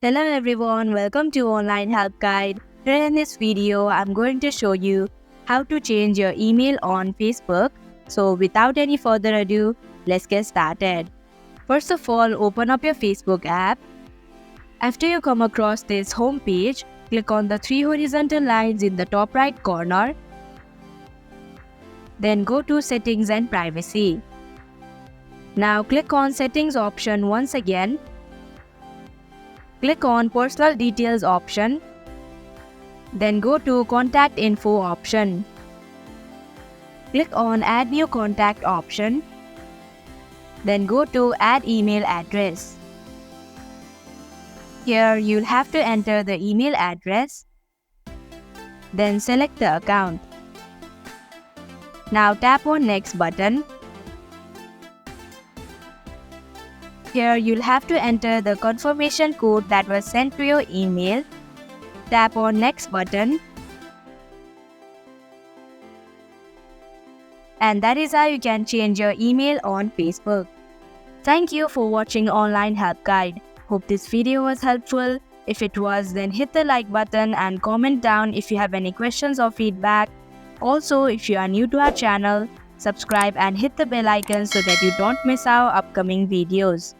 Hello everyone, welcome to Online Help Guide. Here in this video, I'm going to show you how to change your email on Facebook. So without any further ado, let's get started. First of all, open up your Facebook app. After you come across this home page, click on the three horizontal lines in the top right corner. Then go to Settings and Privacy. Now click on Settings option once again. Click on Personal Details option. Then go to Contact Info option. Click on Add New Contact option. Then go to Add Email Address. Here you'll have to enter the email address. Then select the account. Now tap on Next button. Here you'll have to enter the confirmation code that was sent to your email. Tap on Next button. And that is how you can change your email on Facebook. Thank you for watching Online Help Guide. Hope this video was helpful. If it was, then hit the like button and comment down if you have any questions or feedback. Also, if you are new to our channel, subscribe and hit the bell icon so that you don't miss our upcoming videos.